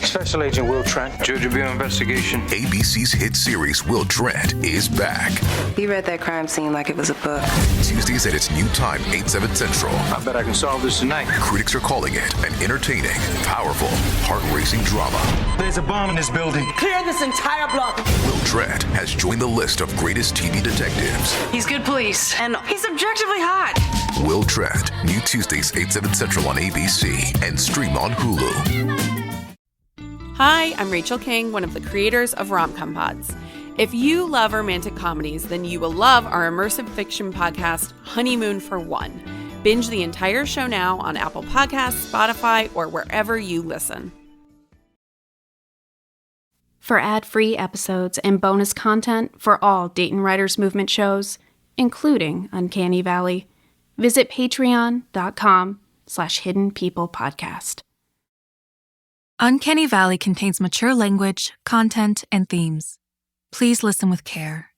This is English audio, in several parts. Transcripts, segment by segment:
Special Agent Will Trent, Judge of Bureau Investigation. ABC's hit series Will Trent is back. He read that crime scene like it was a book. Tuesdays at its new time, 8/7 Central. I bet I can solve this tonight. Critics are calling it an entertaining, powerful, heart-racing drama. There's a bomb in this building. Clear this entire block. Will Trent has joined the list of greatest TV detectives. He's good police, and he's objectively hot. Will Trent, new Tuesdays, 8/7 Central on ABC and stream on Hulu. Hi, I'm Rachel King, one of the creators of Rom-Com Pods. If you love romantic comedies, then you will love our immersive fiction podcast, Honeymoon for One. Binge the entire show now on Apple Podcasts, Spotify, or wherever you listen. For ad-free episodes and bonus content for all Dayton Writers Movement shows, including Uncanny Valley, visit patreon.com/Hidden People Podcast. Uncanny Valley contains mature language, content, and themes. Please listen with care.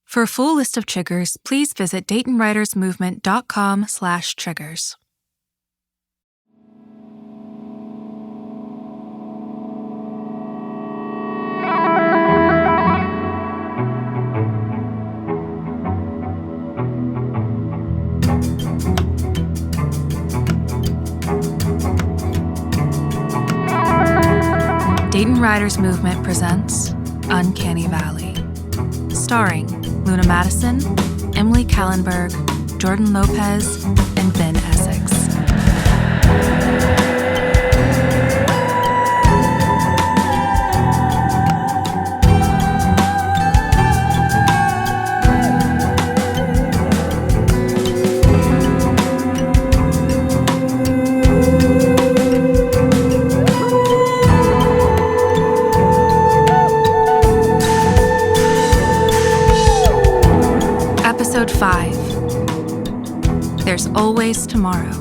For a full list of triggers, please visit DaytonWritersMovement.com/triggers. Dayton Writers Movement presents Uncanny Valley. Starring Luna Madison, Emily Kallenberg, Jordan Lopez, and Ben Essex. Episode 5. There's Always Tomorrow.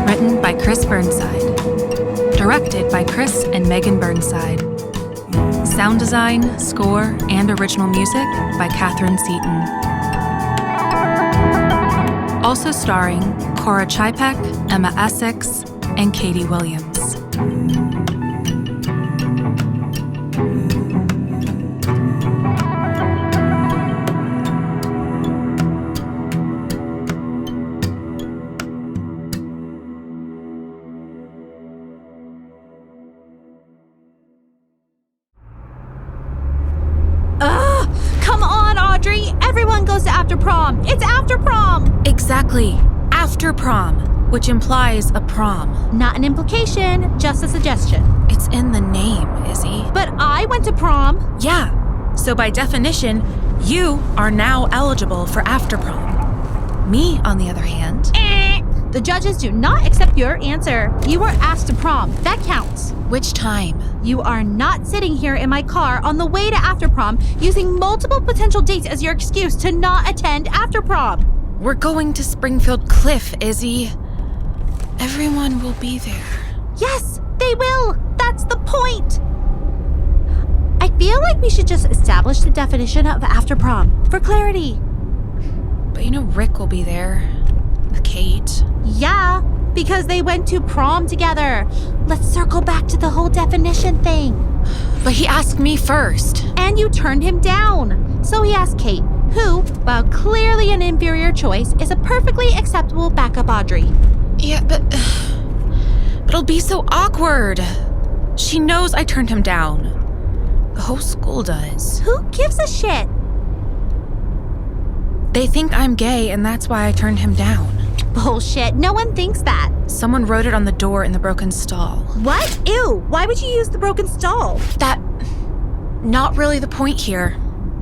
Written by Chris Burnside. Directed by Chris and Megan Burnside. Sound design, score, and original music by Katharine Seaton. Also starring Cora Chipek, Emma Essex, and Katie Williams. Come on, Audrey! Everyone goes to after prom! It's after prom! Exactly. After prom, which implies a prom. Not an implication, just a suggestion. It's in the name, Izzy. But I went to prom. Yeah. So by definition, you are now eligible for after prom. Me, on the other hand... The judges do not accept your answer. You were asked to prom. That counts. Which time? You are not sitting here in my car on the way to after prom using multiple potential dates as your excuse to not attend after prom. We're going to Springfield Cliff, Izzy. Everyone will be there. Yes, they will. That's the point. I feel like we should just establish the definition of after prom for clarity. But you know Rick will be there. With Kate. Yeah, because they went to prom together. Let's circle back to the whole definition thing. But he asked me first. And you turned him down. So he asked Kate, who, while clearly an inferior choice, is a perfectly acceptable backup Audrey. Yeah, but it'll be so awkward. She knows I turned him down. The whole school does. Who gives a shit? They think I'm gay, and that's why I turned him down. Bullshit. No one thinks that. Someone wrote it on the door in the broken stall. What? Ew. Why would you use the broken stall? That... Not really the point here.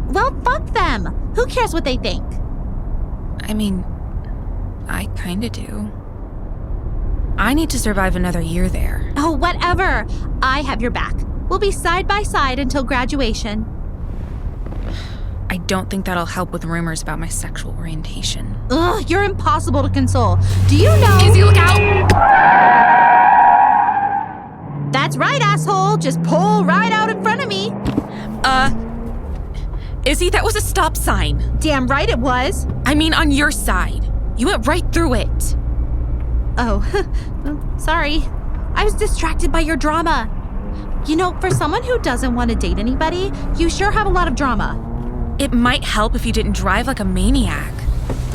Well, fuck them. Who cares what they think? I mean, I kinda do. I need to survive another year there. Oh, whatever. I have your back. We'll be side by side until graduation. I don't think that'll help with rumors about my sexual orientation. Ugh, you're impossible to console. Do you know— Izzy, look out! That's right, asshole. Just pull right out in front of me. Izzy, that was a stop sign. Damn right it was. I mean on your side. You went right through it. Oh, sorry. I was distracted by your drama. You know, for someone who doesn't want to date anybody, you sure have a lot of drama. It might help if you didn't drive like a maniac.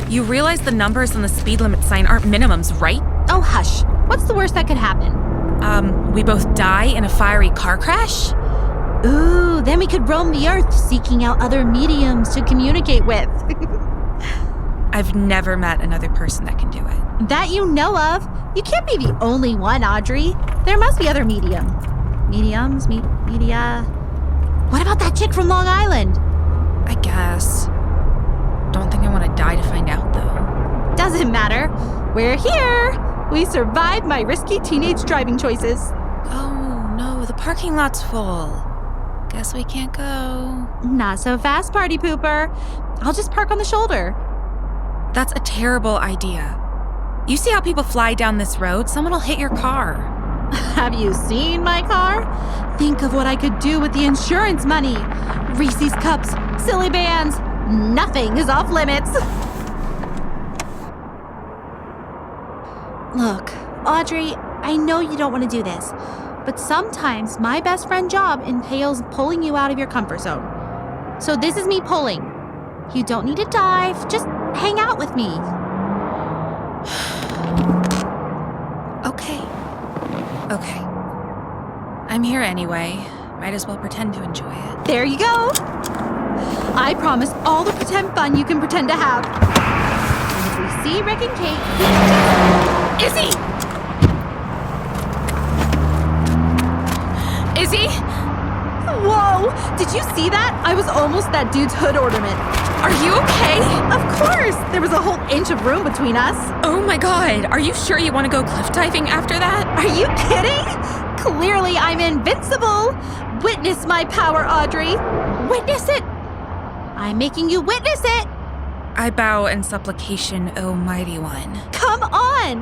You realize the numbers on the speed limit sign aren't minimums, right? Oh, hush. What's the worst that could happen? We both die in a fiery car crash? Ooh, then we could roam the earth seeking out other mediums to communicate with. I've never met another person that can do it. That you know of. You can't be the only one, Audrey. There must be other media. What about that chick from Long Island? I guess. Don't think I want to die to find out, though. Doesn't matter. We're here. We survived my risky teenage driving choices. Oh, no, the parking lot's full. Guess we can't go. Not so fast, party pooper. I'll just park on the shoulder. That's a terrible idea. You see how people fly down this road? Someone will hit your car. Have you seen my car? Think of what I could do with the insurance money. Reese's cups, silly bands. Nothing is off limits. Look, Audrey, I know you don't want to do this, but sometimes my best friend job entails pulling you out of your comfort zone. So this is me pulling. You don't need to dive, just hang out with me. Okay. I'm here anyway. Might as well pretend to enjoy it. There you go. I promise all the pretend fun you can pretend to have. And if we see Rick and Kate, Izzy! Izzy? Whoa! Did you see that? I was almost that dude's hood ornament. Are you okay? Of course! There was a whole inch of room between us. Oh my god, are you sure you want to go cliff diving after that? Are you kidding? Clearly I'm invincible. Witness my power, Audrey. Witness it. I'm making you witness it. I bow in supplication, O mighty one. Come on!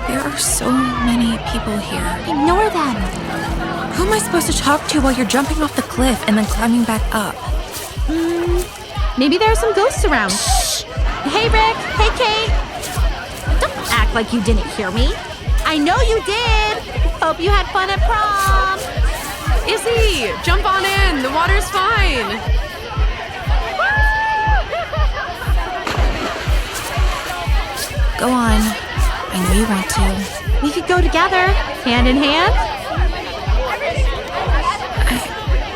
There are so many people here. Ignore them. Who am I supposed to talk to while you're jumping off the cliff and then climbing back up? Maybe there are some ghosts around. Shh. Hey, Rick. Hey, Kate. Don't act like you didn't hear me. I know you did. Hope you had fun at prom. Izzy, jump on in. The water's fine. Go on. I know you want to. We could go together, hand in hand.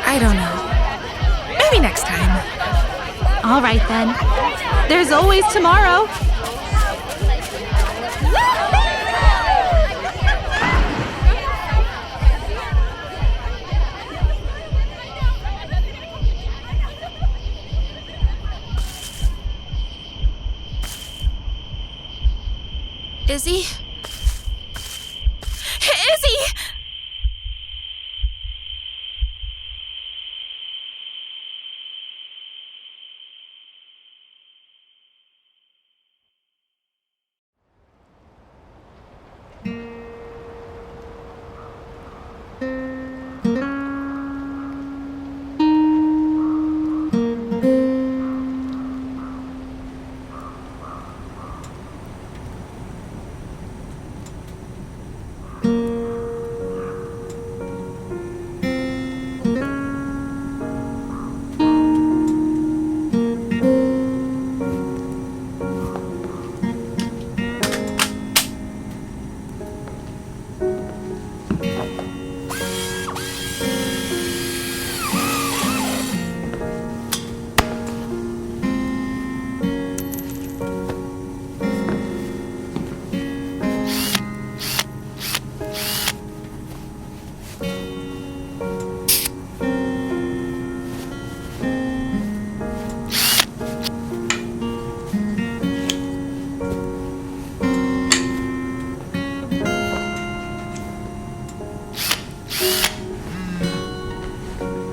I don't know. Maybe next time. All right, then. There's always tomorrow. Izzy? Izzy!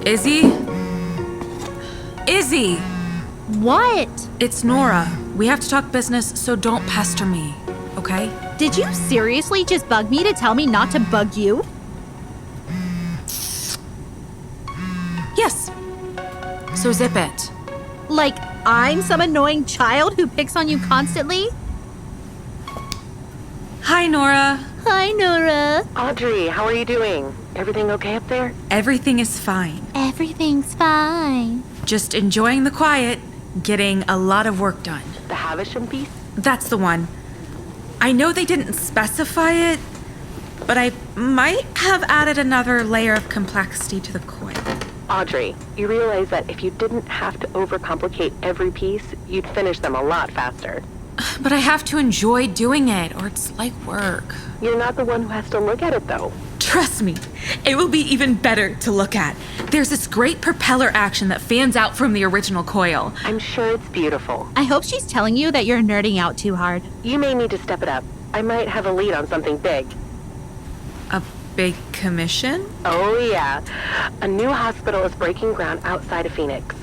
Izzy? Izzy! What? It's Nora. We have to talk business, so don't pester me, okay? Did you seriously just bug me to tell me not to bug you? Yes, So zip it. Like I'm some annoying child who picks on you constantly? Hi, Nora. Hi, Nora. Audrey, how are you doing? Everything okay up there? Everything is fine. Everything's fine. Just enjoying the quiet, getting a lot of work done. The Havisham piece? That's the one. I know they didn't specify it, but I might have added another layer of complexity to the coil. Audrey, you realize that if you didn't have to overcomplicate every piece, you'd finish them a lot faster. But I have to enjoy doing it, or it's like work. You're not the one who has to look at it, though. Trust me, it will be even better to look at. There's this great propeller action that fans out from the original coil. I'm sure it's beautiful. I hope she's telling you that you're nerding out too hard. You may need to step it up. I might have a lead on something big. A big commission? Oh, yeah. A new hospital is breaking ground outside of Phoenix.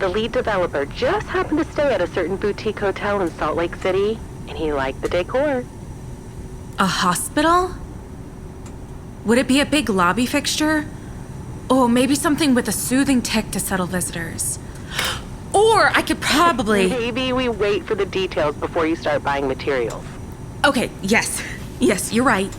The lead developer just happened to stay at a certain boutique hotel in Salt Lake City, and he liked the decor. A hospital? Would it be a big lobby fixture? Oh, maybe something with a soothing tech to settle visitors. Or I could probably... Maybe we wait for the details before you start buying materials. Okay, yes. Yes, you're right.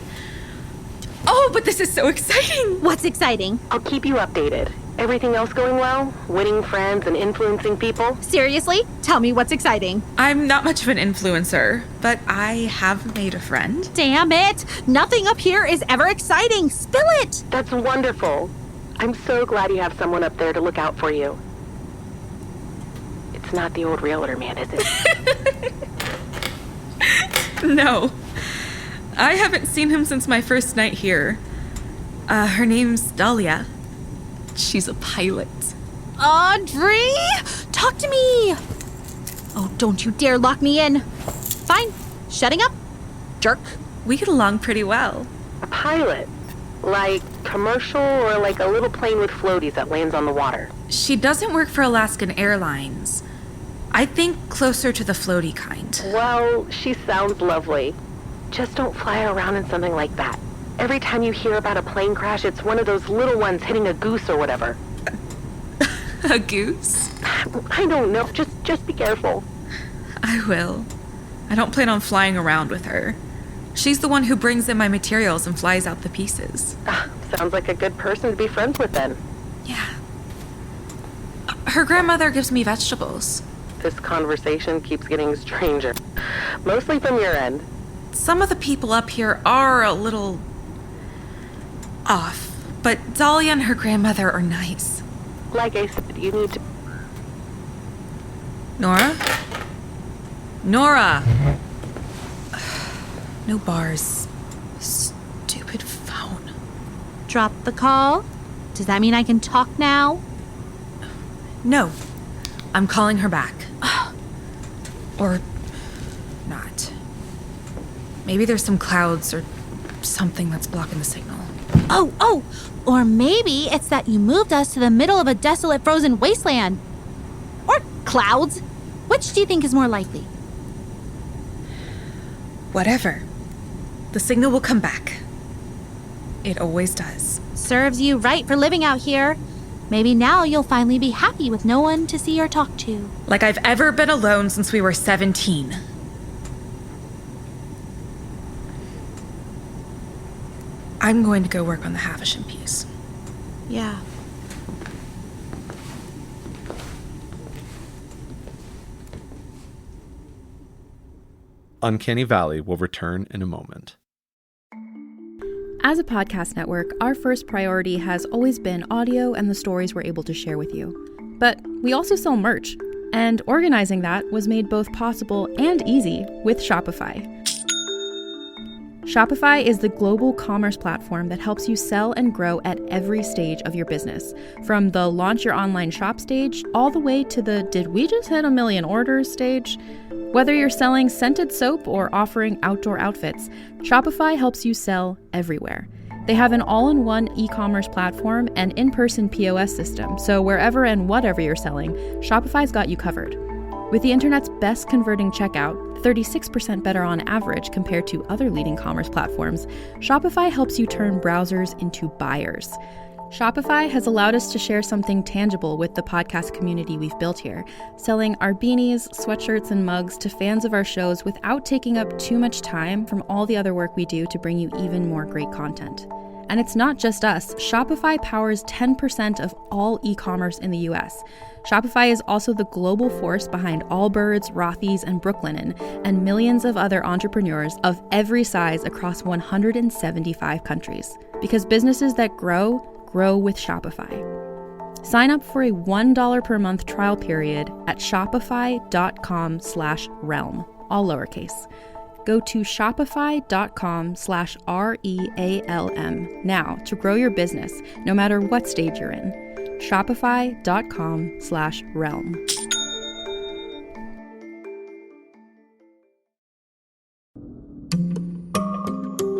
Oh, but this is so exciting! What's exciting? I'll keep you updated. Everything else going well? Winning friends and influencing people? Seriously? Tell me what's exciting. I'm not much of an influencer, but I have made a friend. Damn it! Nothing up here is ever exciting. Spill it! That's wonderful. I'm so glad you have someone up there to look out for you. It's not the old realtor man, is it? No. I haven't seen him since my first night here. Her name's Dahlia. She's a pilot. Audrey! Talk to me! Oh, don't you dare lock me in. Fine. Shutting up. Jerk. We get along pretty well. A pilot? Like commercial or like a little plane with floaties that lands on the water? She doesn't work for Alaskan Airlines. I think closer to the floaty kind. Well, she sounds lovely. Just don't fly around in something like that. Every time you hear about a plane crash, it's one of those little ones hitting a goose or whatever. A goose? I don't know. Just be careful. I will. I don't plan on flying around with her. She's the one who brings in my materials and flies out the pieces. Sounds like a good person to be friends with then. Yeah. Her grandmother gives me vegetables. This conversation keeps getting stranger. Mostly from your end. Some of the people up here are a little off, but Dahlia and her grandmother are nice. Like I said, you need to... Nora? Nora! No bars. Stupid phone. Drop the call? Does that mean I can talk now? No. I'm calling her back. Or not. Maybe there's some clouds or something that's blocking the signal. Oh! Or maybe it's that you moved us to the middle of a desolate frozen wasteland. Or clouds. Which do you think is more likely? Whatever. The signal will come back. It always does. Serves you right for living out here. Maybe now you'll finally be happy with no one to see or talk to. Like I've ever been alone since we were 17. I'm going to go work on the Havisham piece. Yeah. Uncanny Valley will return in a moment. As a podcast network, our first priority has always been audio and the stories we're able to share with you. But we also sell merch, and organizing that was made both possible and easy with Shopify. Shopify is the global commerce platform that helps you sell and grow at every stage of your business, from the launch your online shop stage all the way to the did we just hit 1 million orders stage. Whether you're selling scented soap or offering outdoor outfits, Shopify helps you sell everywhere. They have an all-in-one e-commerce platform and in-person POS system, so wherever and whatever you're selling, Shopify's got you covered. With the internet's best converting checkout, 36% better on average compared to other leading commerce platforms, Shopify helps you turn browsers into buyers. Shopify has allowed us to share something tangible with the podcast community we've built here, selling our beanies, sweatshirts, and mugs to fans of our shows without taking up too much time from all the other work we do to bring you even more great content. And it's not just us. Shopify powers 10% of all e-commerce in the US. Shopify is also the global force behind Allbirds, Rothy's, and Brooklinen, and millions of other entrepreneurs of every size across 175 countries. Because businesses that grow with Shopify. Sign up for a $1 per month trial period at shopify.com/realm, all lowercase. Go to shopify.com/REALM now to grow your business, no matter what stage you're in. Shopify.com/realm.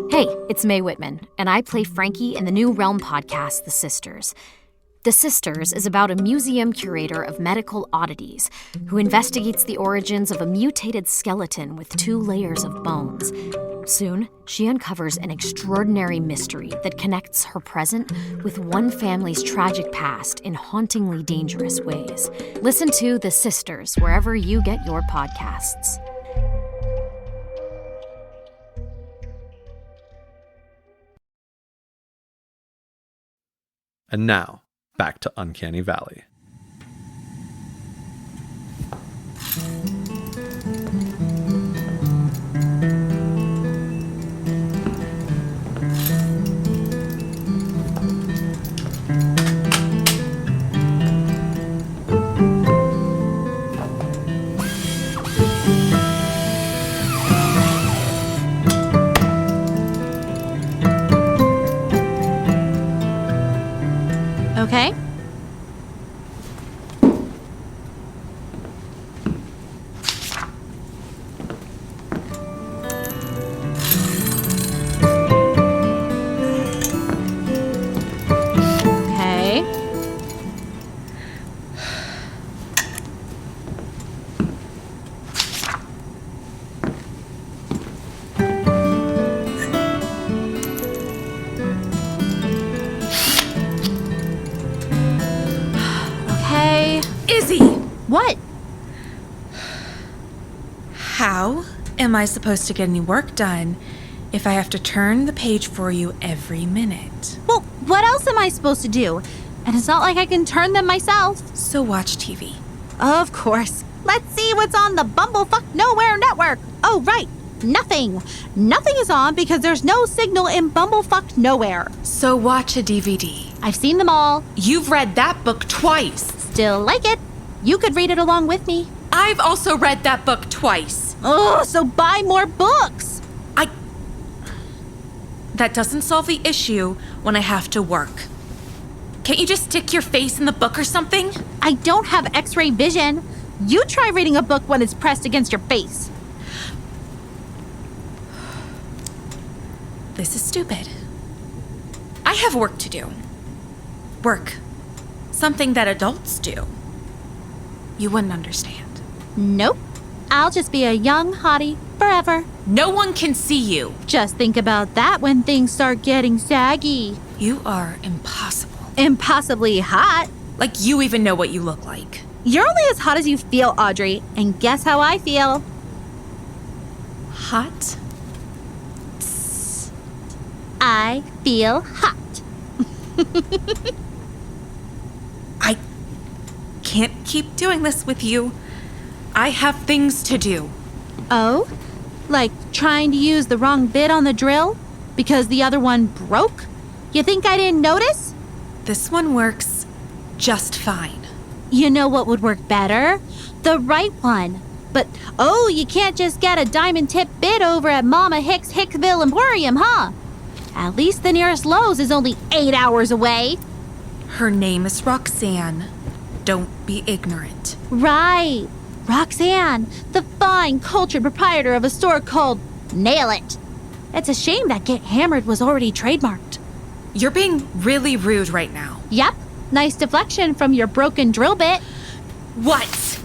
Hey, it's Mae Whitman, and I play Frankie in the new Realm podcast, The Sisters. The Sisters is about a museum curator of medical oddities who investigates the origins of a mutated skeleton with 2 layers of bones. Soon, she uncovers an extraordinary mystery that connects her present with one family's tragic past in hauntingly dangerous ways. Listen to The Sisters wherever you get your podcasts. And now, back to Uncanny Valley. Okay. Izzy! What? How am I supposed to get any work done if I have to turn the page for you every minute? Well, what else am I supposed to do? And it's not like I can turn them myself. So watch TV. Of course. Let's see what's on the Bumblefuck Nowhere network. Oh, right. Nothing. Nothing is on because there's no signal in Bumblefuck Nowhere. So watch a DVD. I've seen them all. You've read that book twice. Still like it. You could read it along with me. I've also read that book twice. Oh, so buy more books. That doesn't solve the issue when I have to work. Can't you just stick your face in the book or something? I don't have x-ray vision. You try reading a book when it's pressed against your face. This is stupid. I have work to do. Work. Something that adults do. You wouldn't understand. Nope. I'll just be a young hottie forever. No one can see you. Just think about that when things start getting saggy. You are impossible. Impossibly hot. Like you even know what you look like. You're only as hot as you feel, Audrey. And guess how I feel? Hot? I feel hot. I can't keep doing this with you. I have things to do. Oh? Like trying to use the wrong bit on the drill? Because the other one broke? You think I didn't notice? This one works just fine. You know what would work better? The right one. But, oh, you can't just get a diamond tip bit over at Mama Hicksville Emporium, huh? At least the nearest Lowe's is only 8 hours away. Her name is Roxanne. Don't be ignorant. Right. Roxanne, the fine, cultured proprietor of a store called Nail It. It's a shame that Get Hammered was already trademarked. You're being really rude right now. Yep. Nice deflection from your broken drill bit. What?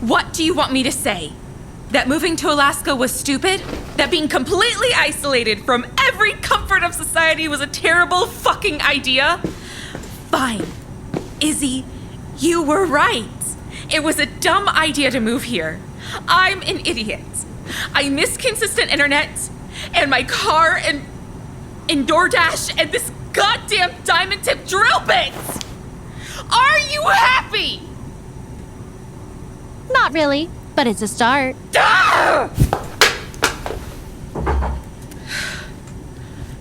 What do you want me to say? That moving to Alaska was stupid? That being completely isolated from every comfort of society was a terrible fucking idea? Fine. Izzy, you were right. It was a dumb idea to move here. I'm an idiot. I miss consistent internet, and my car, and DoorDash, and this goddamn diamond-tipped drill bit! Are you happy? Not really, but it's a start. Ah!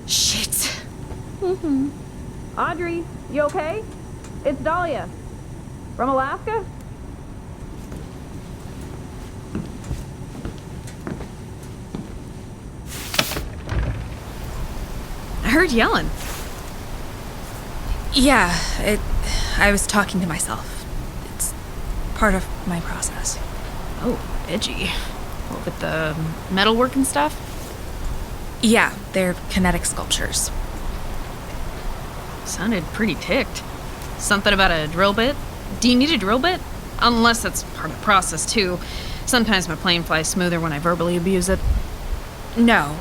Shit. Mm-hmm. Audrey, you okay? It's Dahlia. From Alaska? I heard yelling. Yeah, I was talking to myself. It's part of my process. Oh, edgy. What, with the metalwork and stuff? Yeah, they're kinetic sculptures. Sounded pretty ticked. Something about a drill bit? Do you need a drill bit? Unless that's part of the process, too. Sometimes my plane flies smoother when I verbally abuse it. No.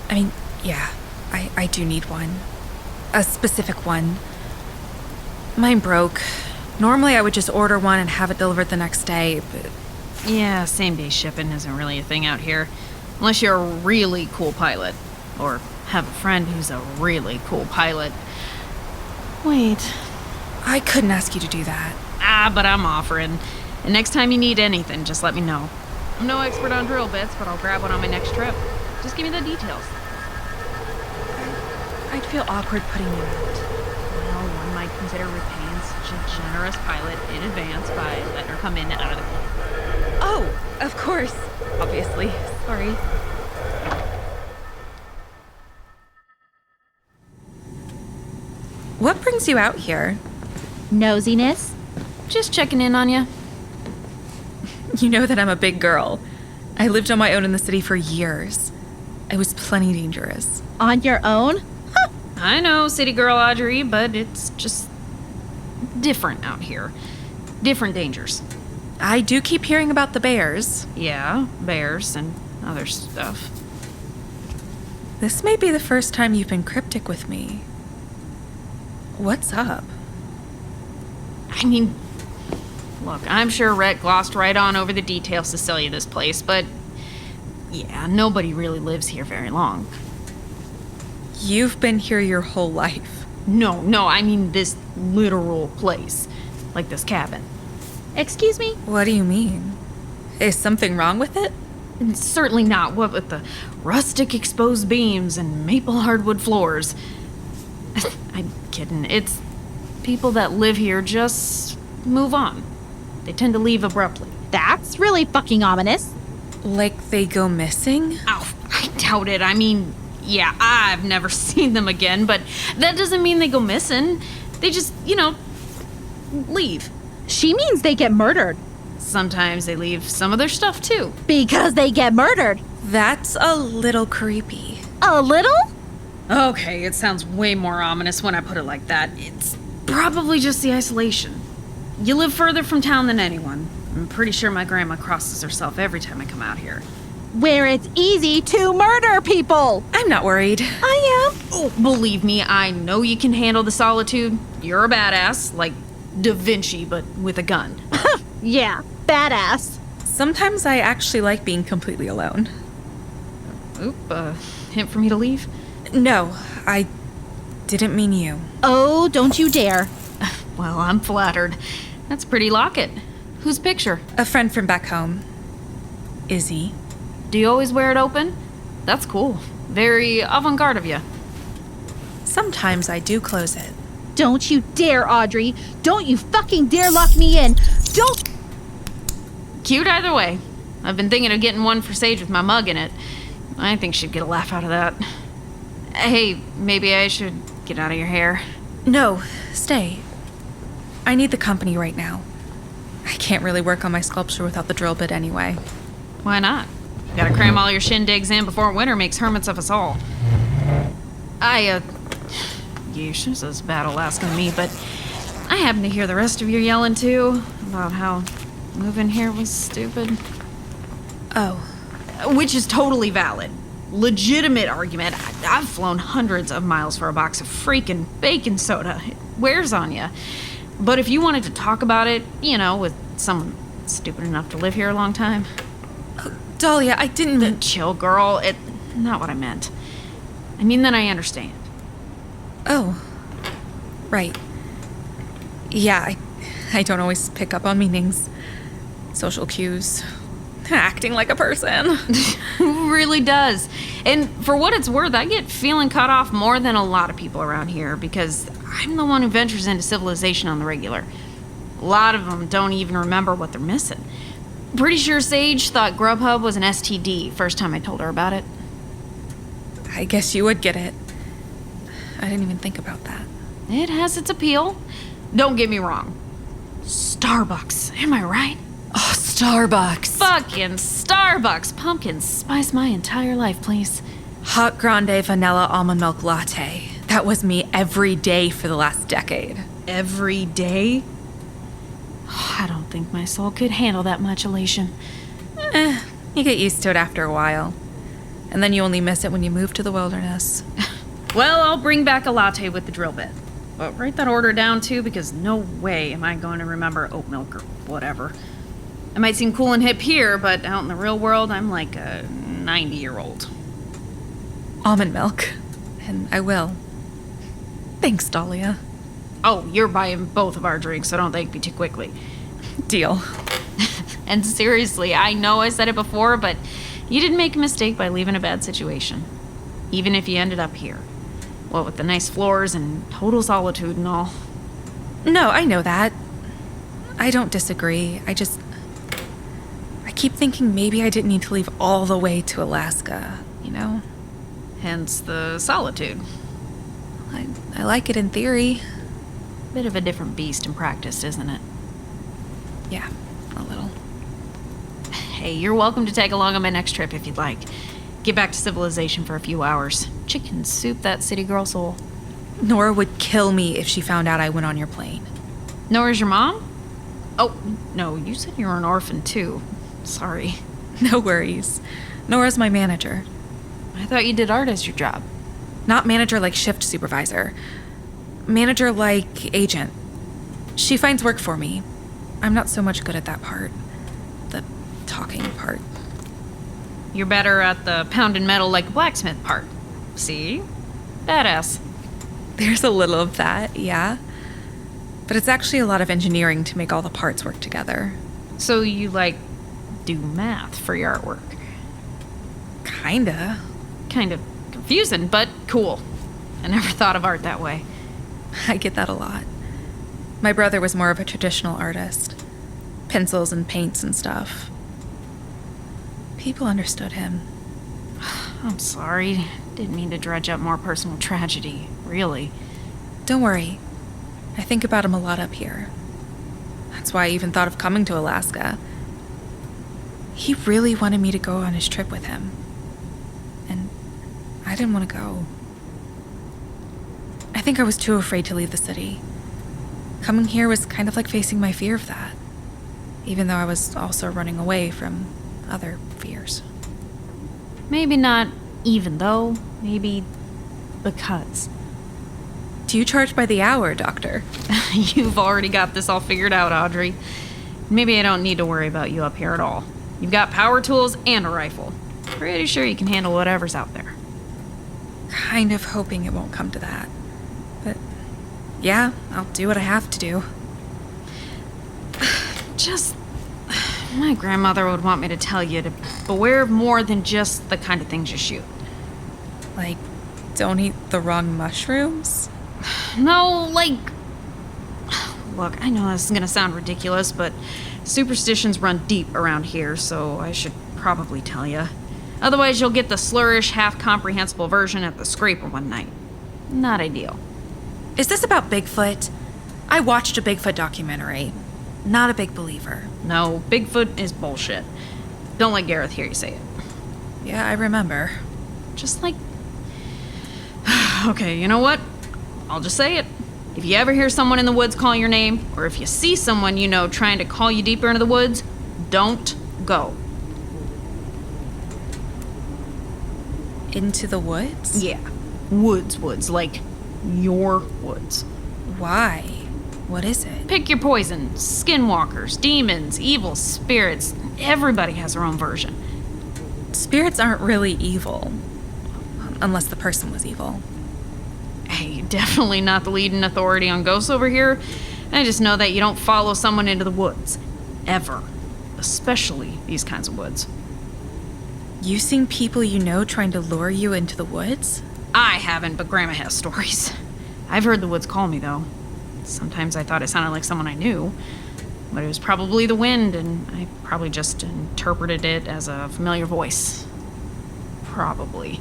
I mean, yeah, I do need one. A specific one. Mine broke. Normally I would just order one and have it delivered the next day, but... Yeah, same-day shipping isn't really a thing out here. Unless you're a really cool pilot. Or have a friend who's a really cool pilot. Wait. I couldn't ask you to do that. But I'm offering. And next time you need anything, just let me know. I'm no expert on drill bits, but I'll grab one on my next trip. Just give me the details. I'd feel awkward putting you out. Well, one might consider repaying such a generous pilot in advance by letting her come in and out of the plane. Oh, of course. Obviously. Sorry. What brings you out here? Nosiness? Just checking in on you. You know that I'm a big girl. I lived on my own in the city for years. It was plenty dangerous. On your own? Huh. I know, city girl Audrey, but it's just different out here. Different dangers. I do keep hearing about the bears. Yeah, bears and other stuff. This may be the first time you've been cryptic with me. What's up? I mean, look, I'm sure Rhett glossed right on over the details to sell you this place, but yeah, nobody really lives here very long. You've been here your whole life. No, I mean this literal place. Like this cabin. Excuse me? What do you mean? Is something wrong with it? And certainly not. What with the rustic exposed beams and maple hardwood floors. I'm kidding. It's people that live here just move on. They tend to leave abruptly. That's really fucking ominous. Like they go missing? Oh, I doubt it. I mean, yeah, I've never seen them again, but that doesn't mean they go missing. They just, leave. She means they get murdered. Sometimes they leave some of their stuff, too. Because they get murdered. That's a little creepy. A little? Okay, it sounds way more ominous when I put it like that. It's probably just the isolation. You live further from town than anyone. I'm pretty sure my grandma crosses herself every time I come out here. Where it's easy to murder people. I'm not worried. I am. Oh, believe me, I know you can handle the solitude. You're a badass, like Da Vinci, but with a gun. Yeah, badass. Sometimes I actually like being completely alone. Oop, hint for me to leave? No, I didn't mean you. Oh, don't you dare. Well, I'm flattered. That's a pretty locket. Whose picture? A friend from back home. Izzy. Do you always wear it open? That's cool. Very avant-garde of you. Sometimes I do close it. Don't you dare, Audrey. Don't you fucking dare lock me in. Don't... Cute either way. I've been thinking of getting one for Sage with my mug in it. I think she'd get a laugh out of that. Hey, maybe I should get out of your hair. No, stay. I need the company right now. I can't really work on my sculpture without the drill bit anyway. Why not? Gotta cram all your shindigs in before winter makes hermits of us all. Yeesh, this is bad Alaskan me, but I happened to hear the rest of you yelling too about how moving here was stupid. Oh. Which is totally valid. legitimate argument. I've flown hundreds of miles for a box of freaking bacon soda. It wears on you. But if you wanted to talk about it, with someone stupid enough to live here a long time... Dahlia, I didn't... Chill, girl. Not what I meant. I mean that I understand. Oh. Right. Yeah, I don't always pick up on meanings. Social cues. Acting like a person. Really does. And for what it's worth, I get feeling cut off more than a lot of people around here because I'm the one who ventures into civilization on the regular. A lot of them don't even remember what they're missing. Pretty sure Sage thought Grubhub was an STD first time I told her about it. I guess you would get it. I didn't even think about that. It has its appeal. Don't get me wrong. Starbucks, am I right? Oh, Starbucks. Fucking Starbucks. Pumpkin spice my entire life, please. Hot grande vanilla almond milk latte. That was me every day for the last decade. Every day? I don't think my soul could handle that much elation. You get used to it after a while. And then you only miss it when you move to the wilderness. Well, I'll bring back a latte with the drill bit. But write that order down, too, because no way am I going to remember oat milk or whatever. I might seem cool and hip here, but out in the real world, I'm like a 90-year-old. Almond milk. And I will. Thanks, Dahlia. Oh, you're buying both of our drinks, so don't thank me too quickly. Deal. And seriously, I know I said it before, but you didn't make a mistake by leaving a bad situation. Even if you ended up here. What with the nice floors and total solitude and all. No, I know that. I don't disagree. I keep thinking maybe I didn't need to leave all the way to Alaska, Hence the solitude. I like it in theory. Bit of a different beast in practice, isn't it? Yeah, a little. Hey, you're welcome to tag along on my next trip if you'd like. Get back to civilization for a few hours. Chicken soup that city girl soul. Nora would kill me if she found out I went on your plane. Nora's your mom? Oh, no, you said you were an orphan too. Sorry. No worries. Nora's my manager. I thought you did art as your job. Not manager like shift supervisor. Manager like agent. She finds work for me. I'm not so much good at that part. The talking part. You're better at the pounding metal like blacksmith part. See? Badass. There's a little of that, yeah. But it's actually a lot of engineering to make all the parts work together. So you, do math for your artwork? Kinda. Kind of confusing, but cool. I never thought of art that way. I get that a lot. My brother was more of a traditional artist. Pencils and paints and stuff. People understood him. I'm sorry. Didn't mean to dredge up more personal tragedy, really. Don't worry. I think about him a lot up here. That's why I even thought of coming to Alaska. He really wanted me to go on his trip with him. And I didn't want to go. I think I was too afraid to leave the city. Coming here was kind of like facing my fear of that. Even though I was also running away from other fears. Maybe not even though, maybe because. Do you charge by the hour, Doctor? You've already got this all figured out, Audrey. Maybe I don't need to worry about you up here at all. You've got power tools and a rifle. Pretty sure you can handle whatever's out there. Kind of hoping it won't come to that. But yeah, I'll do what I have to do. My grandmother would want me to tell you to beware of more than just the kind of things you shoot. Like, don't eat the wrong mushrooms? No, Look, I know this is gonna sound ridiculous, but superstitions run deep around here, so I should probably tell you. Otherwise, you'll get the slurish, half-comprehensible version at the scraper one night. Not ideal. Is this about Bigfoot? I watched a Bigfoot documentary. Not a big believer. No, Bigfoot is bullshit. Don't let Gareth hear you say it. Yeah, I remember. Okay, you know what? I'll just say it. If you ever hear someone in the woods calling your name, or if you see someone you know trying to call you deeper into the woods, don't go. into the woods? Yeah. Woods. Like, your woods. Why? What is it? Pick your poison. Skinwalkers, demons, evil spirits. Everybody has their own version. Spirits aren't really evil. Unless the person was evil. Hey, definitely not the leading authority on ghosts over here. I just know that you don't follow someone into the woods. Ever. Especially these kinds of woods. You seen people you know trying to lure you into the woods? I haven't, but Grandma has stories. I've heard the woods call me, though. Sometimes I thought it sounded like someone I knew. But it was probably the wind, and I probably just interpreted it as a familiar voice. Probably.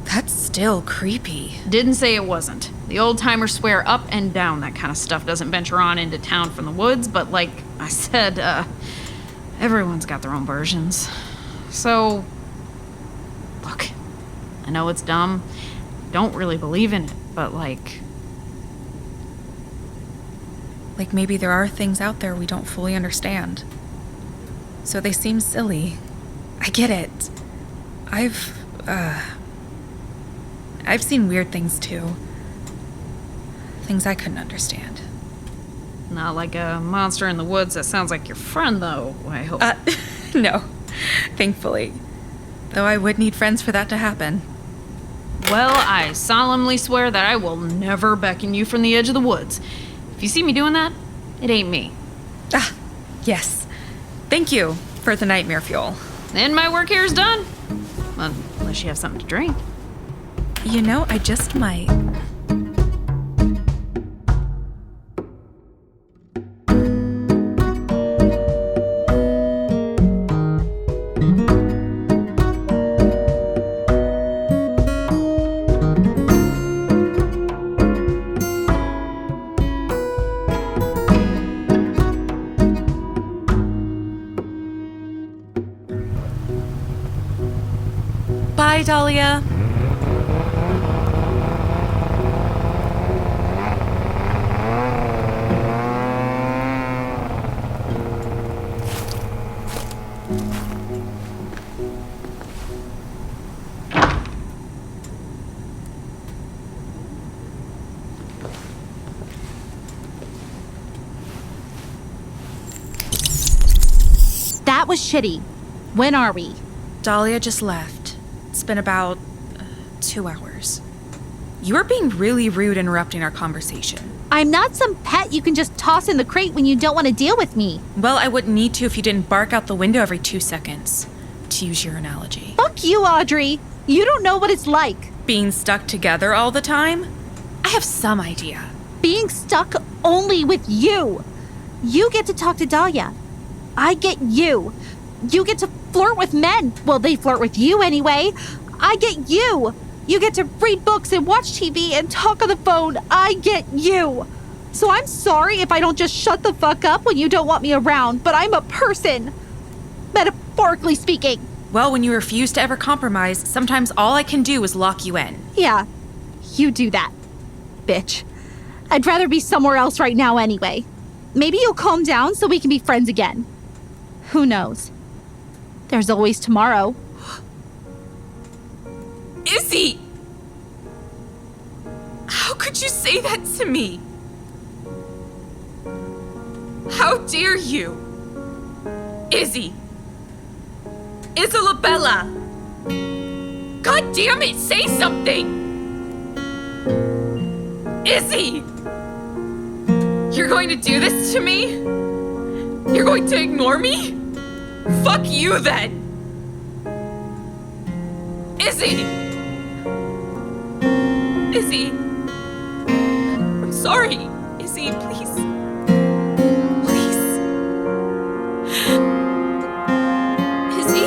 That's still creepy. Didn't say it wasn't. The old-timers swear up and down that kind of stuff doesn't venture on into town from the woods, but like I said, everyone's got their own versions. So, look, I know it's dumb. Don't really believe in it, but like maybe there are things out there we don't fully understand. So they seem silly. I get it. I've seen weird things too. Things I couldn't understand. Not like a monster in the woods that sounds like your friend, though, I hope. No. Thankfully. Though I would need friends for that to happen. Well, I solemnly swear that I will never beckon you from the edge of the woods. If you see me doing that, it ain't me. Yes. Thank you for the nightmare fuel. Then my work here is done. Unless you have something to drink. You know, I just might. Bye, Dahlia. That was shitty. When are we? Dahlia just left. It's been about 2 hours. You are being really rude interrupting our conversation. I'm not some pet you can just toss in the crate when you don't want to deal with me. Well, I wouldn't need to if you didn't bark out the window every 2 seconds, to use your analogy. Fuck you, Audrey. You don't know what it's like. Being stuck together all the time? I have some idea. Being stuck only with you. You get to talk to Dahlia. I get you. You get to flirt with men. Well, they flirt with you anyway. I get you. You get to read books and watch TV and talk on the phone. I get you. So I'm sorry if I don't just shut the fuck up when you don't want me around, but I'm a person. Metaphorically speaking. Well, when you refuse to ever compromise, sometimes all I can do is lock you in. Yeah, you do that, bitch. I'd rather be somewhere else right now anyway. Maybe you'll calm down so we can be friends again. Who knows? There's always tomorrow. Izzy! How could you say that to me? How dare you? Izzy! Isabella! God damn it, say something! Izzy! You're going to do this to me? You're going to ignore me? Fuck you then! Izzy! Izzy! I'm sorry. Izzy, please. Please. Izzy?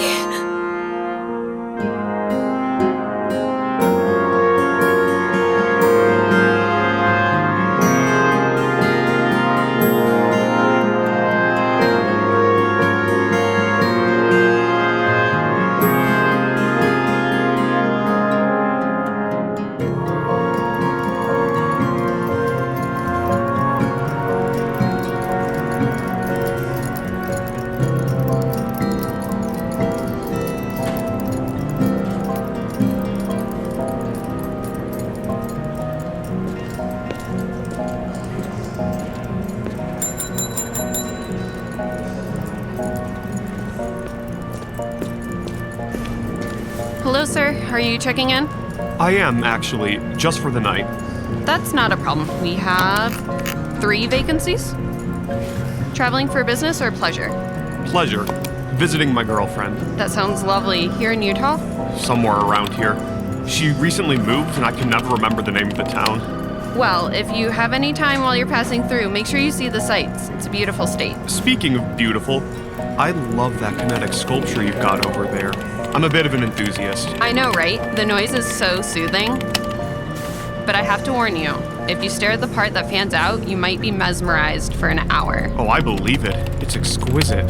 Are you checking in? I am, actually, just for the night. That's not a problem. We have 3 vacancies. Traveling for business or pleasure? Pleasure. Visiting my girlfriend. That sounds lovely. Here in Utah? Somewhere around here. She recently moved and I can never remember the name of the town. Well, if you have any time while you're passing through, make sure you see the sights. It's a beautiful state. Speaking of beautiful, I love that kinetic sculpture you've got over there. I'm a bit of an enthusiast. I know, right? The noise is so soothing. But I have to warn you, if you stare at the part that fans out, you might be mesmerized for an hour. Oh, I believe it. It's exquisite.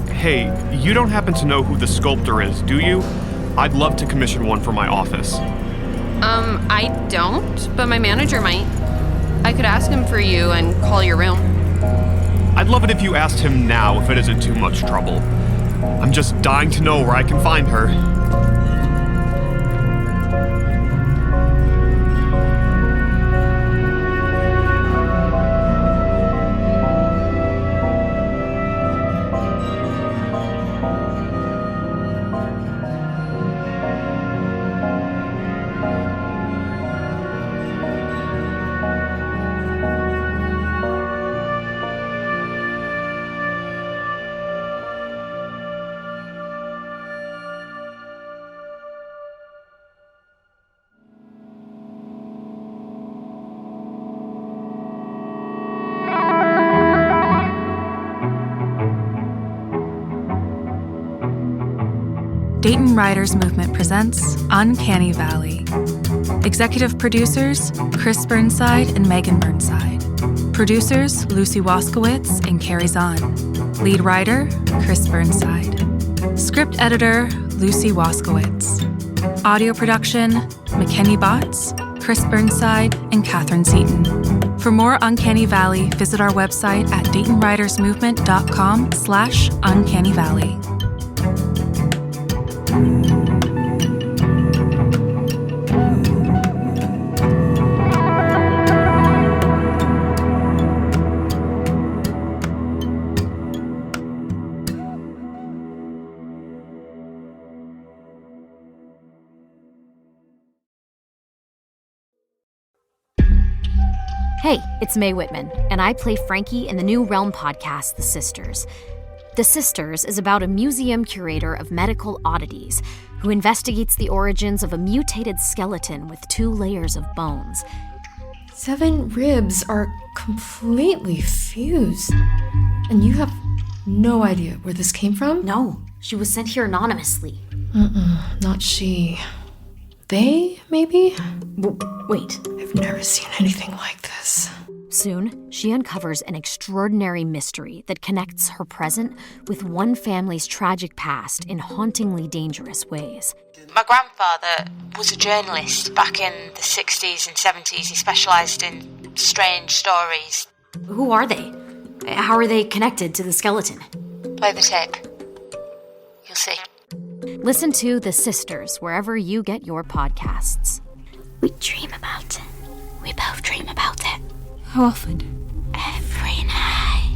Hey, you don't happen to know who the sculptor is, do you? I'd love to commission one for my office. I don't, but my manager might. I could ask him for you and call your room. I'd love it if you asked him now if it isn't too much trouble. I'm just dying to know where I can find her. Dayton Writers Movement presents Uncanny Valley. Executive producers, Chris Burnside and Megan Burnside. Producers, Lucy Waskowitz and Carrie Zahn. Lead writer, Chris Burnside. Script editor, Lucy Waskowitz. Audio production, McKenny Botts, Chris Burnside, and Katharine Seaton. For more Uncanny Valley, visit our website at DaytonWritersMovement.com/Uncanny Valley. Hey, it's Mae Whitman, and I play Frankie in the new Realm podcast, The Sisters. The Sisters is about a museum curator of medical oddities who investigates the origins of a mutated skeleton with 2 layers of bones. 7 ribs are completely fused. And you have no idea where this came from? No, she was sent here anonymously. Not she. They, maybe? Wait. I've never seen anything like this. Soon, she uncovers an extraordinary mystery that connects her present with one family's tragic past in hauntingly dangerous ways. My grandfather was a journalist back in the 60s and 70s. He specialised in strange stories. Who are they? How are they connected to the skeleton? Play the tape. You'll see. Listen to The Sisters wherever you get your podcasts. We dream about it. We both dream about it. How often? Every night.